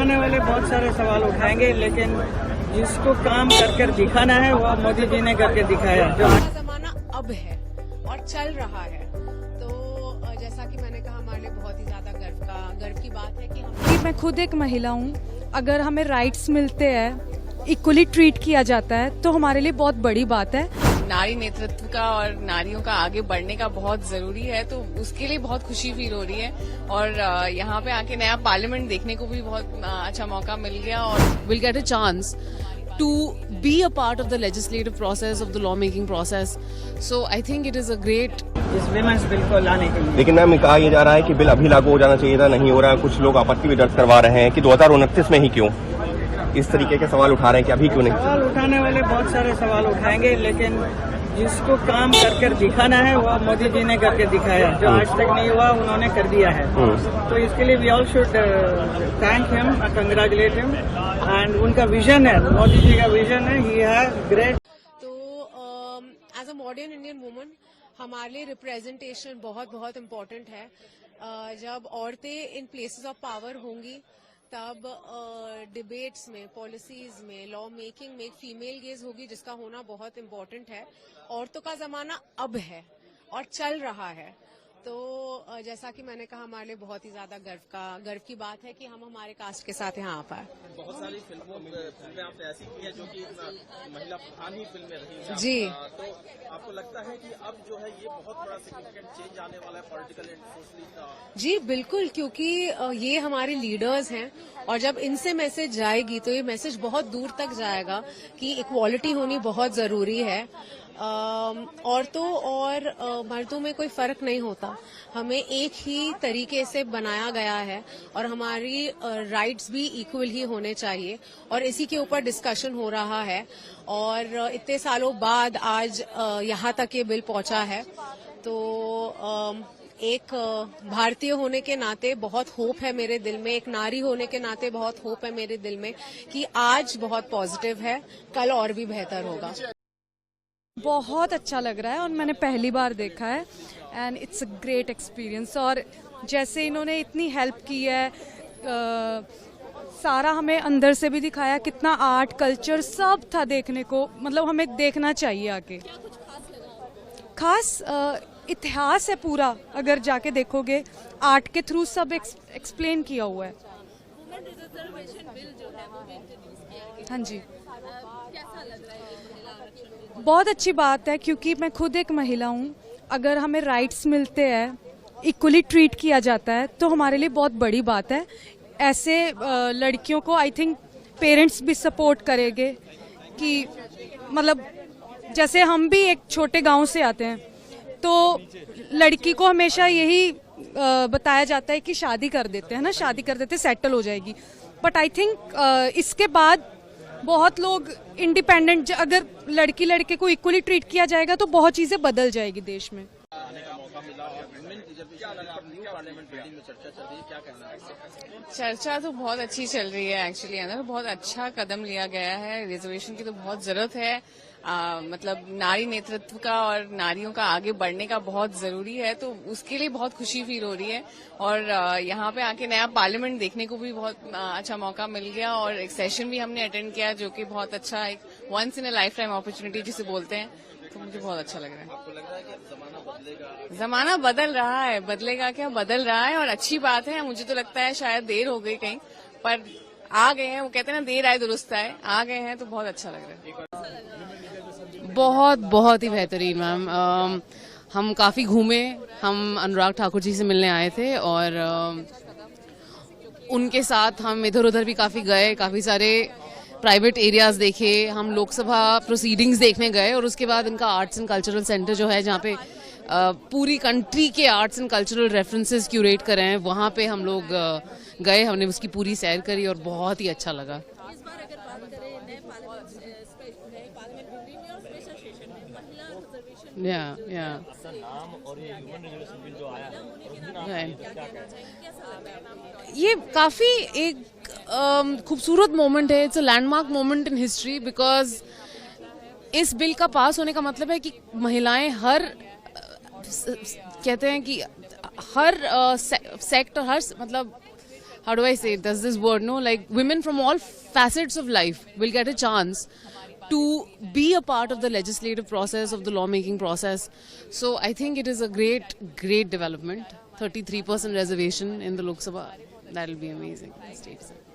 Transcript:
उठाने वाले बहुत सारे सवाल उठाएंगे, लेकिन जिसको काम कर दिखाना है वो मोदी जी ने करके दिखाया। जो जमाना अब है और चल रहा है, तो जैसा कि मैंने कहा, हमारे लिए बहुत ही ज्यादा गर्व की बात है कि मैं खुद एक महिला हूँ। अगर हमें राइट्स मिलते हैं, इक्वली ट्रीट किया जाता है, तो हमारे लिए बहुत बड़ी बात है। नारी नेतृत्व का और नारियों का आगे बढ़ने का बहुत जरूरी है, तो उसके लिए बहुत खुशी फील हो रही है। और यहाँ पे आके नया पार्लियामेंट देखने को भी बहुत अच्छा मौका मिल गया। और we'll get a chance to be a part of the legislative process, of the law making process. So I think it is a great. इस विमेंस बिल को लाने के लिए, लेकिन मैम कहा यह जा रहा है कि बिल अभी लागू हो जाना चाहिए था, नहीं हो रहा है। कुछ लोग आपत्ति भी दर्ज करवा रहे हैं कि 2029 में ही क्यों, इस तरीके के सवाल उठा रहे हैं कि अभी क्यों नहीं। सवाल उठाने वाले बहुत सारे सवाल उठाएंगे, लेकिन जिसको काम कर दिखाना है वो मोदी जी ने करके दिखाया। जो आज तक नहीं हुआ उन्होंने कर दिया है। तो इसके लिए we all should thank him, congratulate him. And उनका विजन है, मोदी जी का विजन है, ही हैज ग्रेट। तो as a modern Indian woman हमारे लिए रिप्रेजेंटेशन बहुत बहुत इम्पोर्टेंट है। जब औरतें इन प्लेसेस ऑफ पावर होंगी, तब डिबेट्स में, पॉलिसीज में, लॉ मेकिंग में एक फीमेल गेज होगी, जिसका होना बहुत इम्पोर्टेंट है। औरतों का जमाना अब है और चल रहा है, तो जैसा कि मैंने कहा, हमारे लिए बहुत ही ज्यादा गर्व की बात है कि हम हमारे कास्ट के साथ यहाँ आ पाए। बहुत सारी फिल्में आपने ऐसी की है जो कि महिला प्रधान ही फिल्में रही हैं। जी, तो आपको लगता है कि अब जो है ये बहुत बड़ा सिग्निफिकेंट चेंज आने वाला है पॉलिटिकल एंड सोशली? जी बिल्कुल, क्योंकि ये हमारे लीडर्स हैं और जब इनसे मैसेज जाएगी तो ये मैसेज बहुत दूर तक जाएगा कि इक्वालिटी होनी बहुत जरूरी है। औरतों और मर्दों में कोई फर्क नहीं होता, हमें एक ही तरीके से बनाया गया है और हमारी राइट्स भी इक्वल ही होने चाहिए। और इसी के ऊपर डिस्कशन हो रहा है और इतने सालों बाद आज यहाँ तक ये बिल पहुंचा है। तो एक भारतीय होने के नाते बहुत होप है मेरे दिल में, एक नारी होने के नाते बहुत होप है मेरे दिल में कि आज बहुत पॉजिटिव है, कल और भी बेहतर होगा। बहुत अच्छा लग रहा है और मैंने पहली बार देखा है and it's a great experience. और जैसे इन्होंने इतनी हेल्प की है, सारा हमें अंदर से भी दिखाया, कितना आर्ट कल्चर सब था देखने को, मतलब हमें देखना चाहिए आके। खास इतिहास है पूरा, अगर जाके देखोगे आर्ट के थ्रू सब एक्सप्लेन किया हुआ है। हाँ जी, बहुत अच्छी बात है, क्योंकि मैं खुद एक महिला हूँ। अगर हमें राइट्स मिलते हैं, इक्वली ट्रीट किया जाता है, तो हमारे लिए बहुत बड़ी बात है। ऐसे लड़कियों को आई थिंक पेरेंट्स भी सपोर्ट करेंगे कि मतलब जैसे हम भी एक छोटे गांव से आते हैं, तो लड़की को हमेशा यही बताया जाता है कि शादी कर देते हैं ना, शादी कर देते सेटल हो जाएगी। बट आई थिंक इसके बाद बहुत लोग इंडिपेंडेंट, अगर लड़की लड़के को इक्वली ट्रीट किया जाएगा तो बहुत चीजें बदल जाएगी देश में। आने का मौका मिला और women reservation new parliament building में चर्चा चल रही है, क्या कहना है? चर्चा तो बहुत अच्छी चल रही है एक्चुअली, है ना, बहुत अच्छा कदम लिया गया है। रिजर्वेशन की तो बहुत जरूरत है। मतलब नारी नेतृत्व का और नारियों का आगे बढ़ने का बहुत जरूरी है, तो उसके लिए बहुत खुशी फील हो रही है। और यहाँ पे आके नया पार्लियामेंट देखने को भी बहुत अच्छा मौका मिल गया और एक सेशन भी हमने अटेंड किया, जो कि बहुत अच्छा, एक once in a life time opportunity जिसे बोलते हैं, तो मुझे बहुत अच्छा लग रहा है। आपको लग रहा है कि अब जमाना बदलेगा? जमाना बदल रहा है, बदलेगा क्या, बदल रहा है और अच्छी बात है। मुझे तो लगता है शायद देर हो गई कहीं, पर आ गए हैं। वो कहते हैं ना, देर आए दुरुस्त आए, आ गए हैं तो बहुत अच्छा लग रहा है। बहुत ही बेहतरीन मैम। हम काफ़ी घूमे, हम अनुराग ठाकुर जी से मिलने आए थे और उनके साथ हम इधर उधर भी काफ़ी गए, काफ़ी सारे प्राइवेट एरियाज देखे, हम लोकसभा प्रोसीडिंग्स देखने गए और उसके बाद इनका आर्ट्स एंड कल्चरल सेंटर जो है, जहाँ पे पूरी कंट्री के arts and cultural references curate कर रहे हैं, वहाँ पे हम लोग गए, हमने उसकी पूरी सैर करी और बहुत ही अच्छा लगा। ये काफी एक खूबसूरत मोमेंट है, it's a landmark moment in history, because इस बिल का पास होने का मतलब है कि महिलाएं कहते हैं कि हर सेक्टर, हर मतलब how do I say it? There's this word, no? Like women from all facets of life will get a chance to be a part of the legislative process, of the lawmaking process. So I think it is a great development. 33% reservation in the Lok Sabha. That'll be amazing. States.